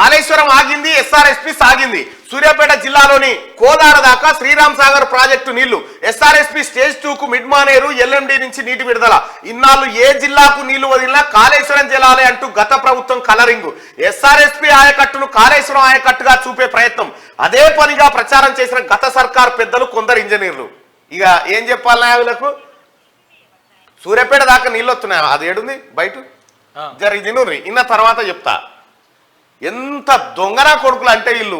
కాళేశ్వరం ఆగింది, ఎస్ఆర్ఎస్పీ సాగింది. సూర్యాపేట జిల్లాలోని కోదాడ దాకా శ్రీరామ్ సాగర్ ప్రాజెక్టు నీళ్లు. ఎస్ఆర్ఎస్పీ స్టేజ్ 2కు మిడ్మానేరు ఎల్ఎండి నుంచి నీటి విడుదల. ఇన్నాళ్ళు ఏ జిల్లాకు నీళ్లు వదిలినా కాళేశ్వరం జలాలే అంటూ గత ప్రభుత్వం కలరింగు. ఎస్ఆర్ఎస్పీ ఆయకట్టును కాళేశ్వరం ఆయకట్టుగా చూపే ప్రయత్నం అదే పనిగా ప్రచారం చేసిన గత సర్కార్ పెద్దలు, కొందరు ఇంజనీర్లు. ఇక ఏం చెప్పాలన్నా వీళ్ళకు? సూర్యాపేట దాకా నీళ్ళు వస్తున్నాయి, అది ఏడుంది బయట జరిగింది నూరి ఇన్న తర్వాత చెప్తా. ఎంత దొంగనా కొడుకులు అంటే వీళ్ళు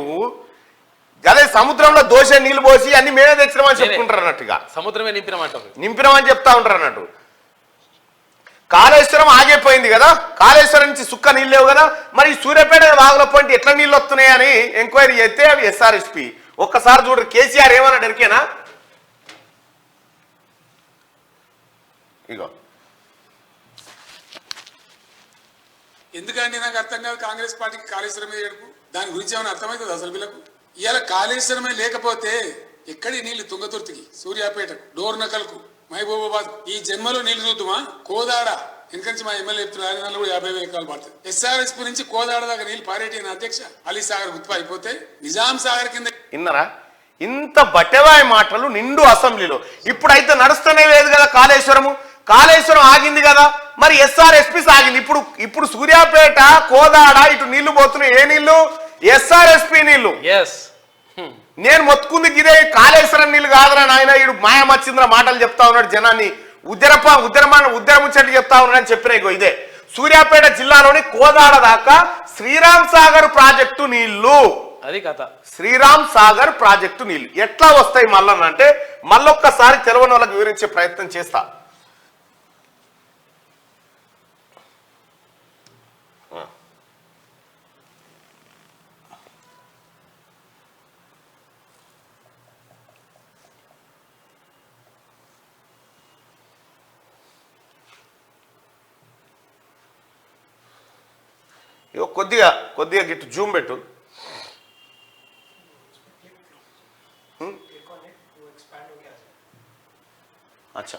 అదే సముద్రంలో దోశ నీళ్లు పోసి అన్ని మేమే తెచ్చినామని చెప్పుకుంటారు అన్నట్టుగా. సముద్రమే నింపినామని చెప్తా ఉంటారు అన్నట్టు. కాళేశ్వరం ఆగిపోయింది కదా, కాళేశ్వరం నుంచి సుక్క నీళ్ళు లేవు కదా, మరి సూర్యాపేట వాగుల పాయింట్ ఎట్లా నీళ్ళు వస్తున్నాయని ఎంక్వైరీ చేస్తే అవి ఎస్ఆర్ఎస్పీ. ఒక్కసారి చూడరు కేసీఆర్ ఏమన్నా ఎరికేనా? ఇగో ఎందుకంటే నాకు అర్థం కాదు కాంగ్రెస్ పార్టీకి కాళేశ్వరమే ఏడుపు. దాని గురించి ఏమైనా అర్థమవుతుంది అసలు వీళ్ళకు? ఇవాళ కాళేశ్వరమే లేకపోతే ఎక్కడి నీళ్లు తుంగతుర్తికి, సూర్యాపేటకు, డోర్నకల్కు, మహబూబాబాద్ ఈ జన్మలో నీళ్లు చూద్దామా? కోదాడ ఎందుకంటే మా ఎమ్మెల్యే చెప్తున్నారు కూడా 50,000 ఎకరాలు పడుతుంది. ఎస్ఆర్ఎస్పీ నుంచి కోదాడ దాకా నీళ్లు పారేటి అధ్యక్ష అలీ సాగర్ గుర్తు అయిపోతే నిజాం సాగర్ కింద విన్నరా? ఇంత బట్టెవాయి మాటలు నిండు అసెంబ్లీలో. ఇప్పుడైతే నడుస్తూనే లేదు కదా కాళేశ్వరము. కాళేశ్వరం ఆగింది కదా, మరి ఎస్ఆర్ఎస్పీ సాగింది. ఇప్పుడు సూర్యాపేట కోదాడ ఇటు నీళ్లు పోతున్నాయి. ఏ నీళ్లు? ఎస్ఆర్ఎస్పీ నీళ్లు. నేను మొత్తుకుంది ఇదే కాళేశ్వరం నీళ్లు కాదురా నాయన. ఇడు మాయమచ్చింద్ర మాటలు చెప్తా ఉన్నాడు, జనాన్ని ఉద్దరముచ్చట్లు చెప్తా ఉన్నాడని చెప్పిన ఇదే సూర్యాపేట జిల్లాలోని కోదాడ దాకా శ్రీరామ్ సాగర్ ప్రాజెక్టు నీళ్లు. అది కథ. శ్రీరామ్ సాగర్ ప్రాజెక్టు నీళ్లు ఎట్లా వస్తాయి మళ్ళనంటే మళ్ళొక్కసారి తెలవని వాళ్ళకి వివరించే ప్రయత్నం చేస్తా. కొద్దిగా గిట్టు జూమ్ పెట్టు. అచ్చా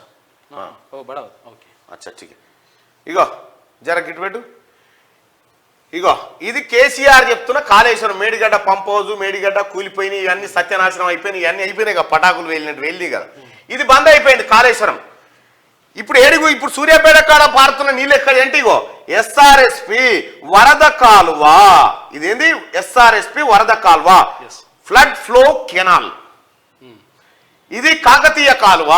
అచ్చా ఠీక్. ఇగో జర గిట్టు పెట్టు. ఇగో ఇది కేసీఆర్ చెప్తున్న కాళేశ్వరం మేడిగడ్డ పంప్ హౌజ్, మేడిగడ్డ కూలిపోయినాయి, ఇవన్నీ సత్యనాశనం అయిపోయినాయి, ఇవన్నీ అయిపోయినాయి కదా, పటాకులు వెళ్ళినట్టు వెళ్ళి కదా. ఇది బంద్ అయిపోయింది కాళేశ్వరం. ఇప్పుడు సూర్యాపేట కాడ పారుతున్న నీళ్ళు ఎక్కడ ఏంటి? ఇగో ఎస్ఆర్ఎస్పి వరద కాలువ. ఇదేంది? ఎస్ఆర్ఎస్పి వరద కాలువ, ఫ్లడ్ ఫ్లో కెనాల్. ఇది కాకతీయ కాలువ,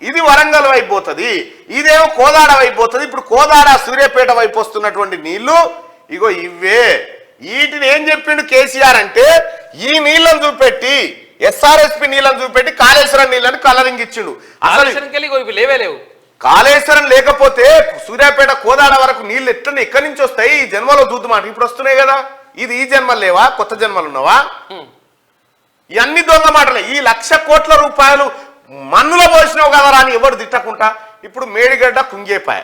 ఇది వరంగల్ వైపు పోతుంది, ఇదేమో కోదాడ వైపు పోతుంది. ఇప్పుడు కోదాడ సూర్యాపేట వైపు వస్తున్నటువంటి నీళ్లు ఇగో ఇవే. వీటిని ఏం చెప్పిండు కేసీఆర్ అంటే ఈ నీళ్లను చూపెట్టి, ఎస్ఆర్ఎస్పి నీళ్లను చూపెట్టి కాళేశ్వరం నీళ్ళని కలరింగ్ ఇచ్చిండు. అసలు లేవు. కాళేశ్వరం లేకపోతే సూర్యాపేట కోదాడ వరకు నీళ్ళు ఎట్లా ఎక్కడి నుంచి వస్తాయి? ఈ జన్మలో చూద్దామాట. ఇప్పుడు వస్తున్నాయి కదా. ఇది ఈ జన్మలు లేవా? కొత్త జన్మలు ఉన్నావా? ఇవన్నీ దొంగ మాటలే. ఈ 1,00,000 కోట్ల రూపాయలు మన్నులో పోసినావు కదరా అని ఎవరు తిట్టకుంటా. ఇప్పుడు మేడిగడ్డ కుంగేపాయ,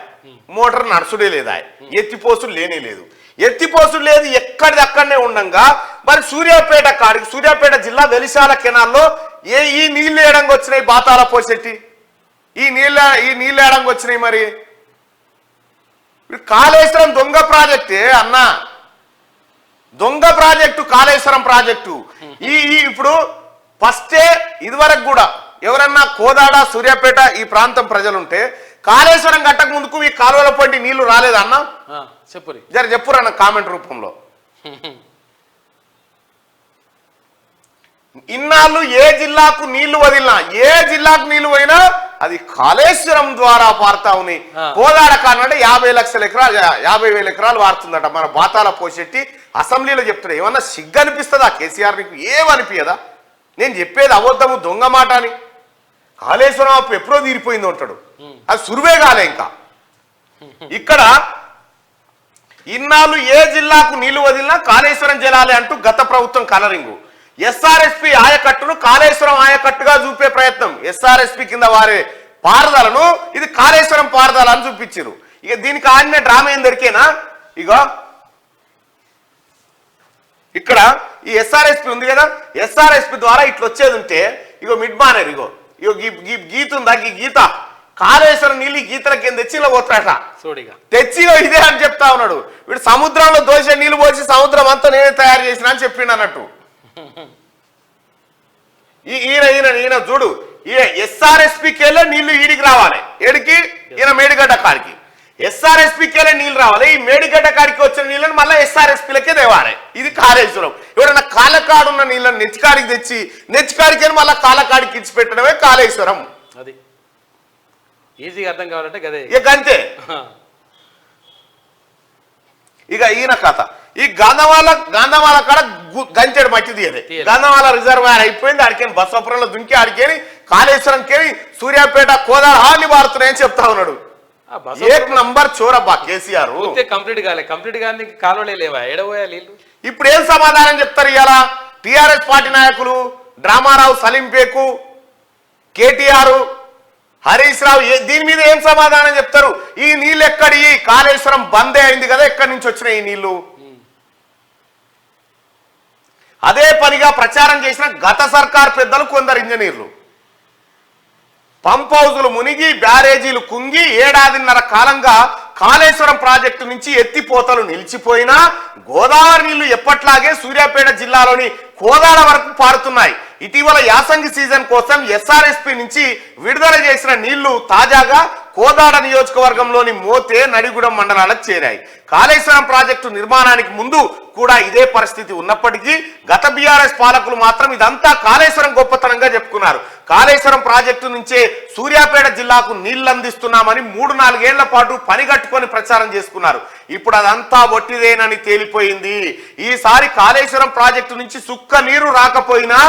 మోటార్ నడుచుడే లేదా, ఎత్తిపోసులు లేనే లేదు. ఎత్తిపోసులు లేదు, ఎక్కడిది అక్కడనే ఉండంగా మరి సూర్యాపేట కాడికి, సూర్యాపేట జిల్లా వెలిశాల కెనాల్లో ఈ నీళ్ళు వేయడానికి వచ్చినాయి, బాతాల పోసెట్టి ఈ నీళ్ళు వేయడానికి వచ్చినాయి. మరి కాళేశ్వరం దొంగ ప్రాజెక్టే అన్న, దొంగ ప్రాజెక్టు కాళేశ్వరం ప్రాజెక్టు. ఇప్పుడు ఫస్టే ఇదివరకు కూడా ఎవరన్నా కోదాడ, సూర్యాపేట ఈ ప్రాంతం ప్రజలుంటే కాళేశ్వరం కట్టక ముందుకు ఈ కాలువల పంటి నీళ్లు రాలేదన్నా? చెప్పురన్న కామెంట్ రూపంలో. ఇన్నాళ్ళు ఏ జిల్లాకు నీళ్లు వదిలినా, ఏ జిల్లాకు నీళ్లు పోయినా అది కాళేశ్వరం ద్వారా పారుతా ఉన్నాయి. కోదాడ కానంటే 50,00,000 ఎకరాలు 50,000 ఎకరాలు వారుతుందట. మన బాతాల పోషెట్టి అసెంబ్లీలో చెప్తున్నా. ఏమన్నా సిగ్గు అనిపిస్తుందా కేసీఆర్? నీకు ఏమనిపించదా? నేను చెప్పేది అబద్ధము, దొంగ మాట అని. కాళేశ్వరం అప్పు ఎప్పుడో తీరిపోయింది అంటాడు, అది సురువే కాలే. ఇంకా ఇక్కడ ఇన్నాళ్ళు ఏ జిల్లాకు నీళ్లు వదిలినా కాళేశ్వరం జలాలే అంటూ గత ప్రభుత్వం కలరింగు. ఎస్ఆర్ఎస్పి ఆయకట్టును కాళేశ్వరం ఆయకట్టుగా చూపే ప్రయత్నం. ఎస్ఆర్ఎస్పి కింద వారే పారదలను ఇది కాళేశ్వరం పారదల అని చూపించారు. ఇక దీనికి ఆడిన డ్రామా ఏం దొరికేనా? ఇగో ఇక్కడ ఈ ఎస్ఆర్ఎస్పి ఉంది కదా, ఎస్ఆర్ఎస్పి ద్వారా ఇట్లా వచ్చేది ఉంటే ఇగో మిడ్ మానేరు, ఇగో గీత ఉందా, ఈ కాళేశ్వరం నీళ్ళు ఈ గీతల కింద తెచ్చి ఇలా పోతాడట. సోడిగా తెచ్చి ఇదే అని చెప్తా ఉన్నాడు. వీడు సముద్రంలో దోష నీళ్లు పోసి సముద్రం అంతా నేనే తయారు చేసిన అని చెప్పిండు అన్నట్టు. ఈయన చూడు, ఎస్ఆర్ఎస్పీకేలో నీళ్లు ఈడికి రావాలి, ఏడికి ఈయన మేడిగడ్డ కాడికి. ఎస్ఆర్ఎస్పీకేలో నీళ్లు రావాలి, ఈ మేడిగడ్డ కాడికి వచ్చిన నీళ్ళని మళ్ళీ ఎస్ఆర్ఎస్పీలకే తేవాలి. ఇది కాళేశ్వరం. ఎవరైనా కాళ్ళకాడు ఉన్న నీళ్ళని నెచ్చికాడికి తెచ్చి నెచ్చికాడికి మళ్ళీ కాళ్ళకాడికి ఇచ్చి పెట్టడమే కాళేశ్వరం. అది ఈజీగా అర్థం కావాలంటే గదే ఇక అంతే. ఇక ఈయన కథ ఈ గంధమాల కాడ గంచెడు మట్టి తీయదే. గంధమాల రిజర్వాయర్ అయిపోయింది. ఆడికేని బసవపురంలో దుంకి ఆడికేని కాళేశ్వరంకేని సూర్యాపేట కోదాడ హాని మారుతున్నాయని చెప్తా ఉన్నాడు. ఏక్ నంబర్ చోరబ్బా కేసీఆర్. కంప్లీట్ కానీ కాలువలే లేవా, ఎడబోయా నీళ్ళు. ఇప్పుడు ఏం సమాధానం చెప్తారు ఇలా టిఆర్ఎస్ పార్టీ నాయకులు? డ్రామారావు, సలీంపేకు, కేటీఆర్, హరీష్ రావు దీని మీద ఏం సమాధానం చెప్తారు? ఈ నీళ్ళు ఎక్కడి? కాళేశ్వరం బందే అయింది కదా, ఎక్కడి నుంచి వచ్చినాయి ఈ నీళ్లు? అదే పనిగా ప్రచారం చేసిన గత సర్కార్ పెద్దలు కొందరు ఇంజనీర్లు పంప్ హౌజులు మునిగి బ్యారేజీలు కుంగి ఏడాదిన్నర కాలంగా కాళేశ్వరం ప్రాజెక్టు నుంచి ఎత్తిపోతలు నిలిచిపోయినా గోదావరి నీళ్లు ఎప్పట్లాగే సూర్యాపేట జిల్లాలోని కోదాడ వరకు పారుతున్నాయి. ఇటీవల యాసంగి సీజన్ కోసం ఎస్ఆర్ఎస్పీ నుంచి విడుదల చేసిన నీళ్లు తాజాగా కోదాడ నియోజకవర్గంలోని మోతే, నడిగూడెం మండలాలకు చేరాయి. కాళేశ్వరం ప్రాజెక్టు నిర్మాణానికి ముందు కూడా ఇదే పరిస్థితి ఉన్నప్పటికీ గత బీఆర్ఎస్ పాలకులు మాత్రం ఇదంతా కాళేశ్వరం గొప్పతనంగా చెప్పుకున్నారు. కాళేశ్వరం ప్రాజెక్టు నుంచే సూర్యాపేట జిల్లాకు నీళ్లు అందిస్తున్నామని 3-4 ఏళ్ల పాటు పనిగట్టుకొని ప్రచారం చేసుకున్నారు. ఇప్పుడు అదంతా ఒట్టిదేనని తేలిపోయింది. ఈసారి కాళేశ్వరం ప్రాజెక్టు నుంచి సుక్క నీరు రాకపోయినా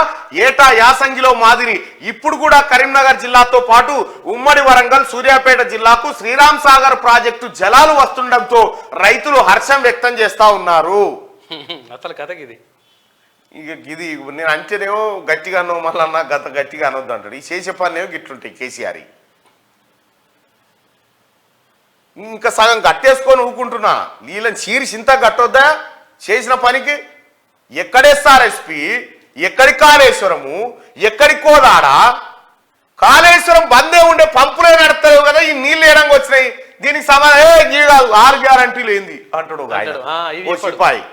ఏటా యాసంగిలో మాదిరి ఇప్పుడు కూడా కరీంనగర్ జిల్లాతో పాటు ఉమ్మడి వరంగల్, సూర్యాపేట జిల్లాకు శ్రీరామ్ సాగర్ ప్రాజెక్టు జలాలు వస్తుండటంతో రైతులు హర్షం వ్యక్తం చేస్తా ఉన్నారు. అసలు కథకిది ఇక ఇది నేను అంటేనేమో గట్టిగా అన్నావు, మళ్ళీ గట్టిగా అనొద్దు అంటాడు. ఈ చేసే పనినేమో గిట్లుంటాయి కేసీఆర్. ఇంకా సగం గట్టేసుకొని ఊరుకుంటున్నా. వీళ్ళని చీరి చింత గట్టొద్దా చేసిన పనికి? ఎక్కడెస్ఆర్ఎస్పీ, ఎక్కడి కాళేశ్వరము, ఎక్కడి కోదాడ? కాళేశ్వరం బందే ఉండే పంపులే నడతలేవు కదా, ఈ నీళ్ళు ఏడంగా వచ్చినాయి. దీనికి సమాధానం 6 గ్యారంటీలు ఏంది అంటాడు సిపాయి.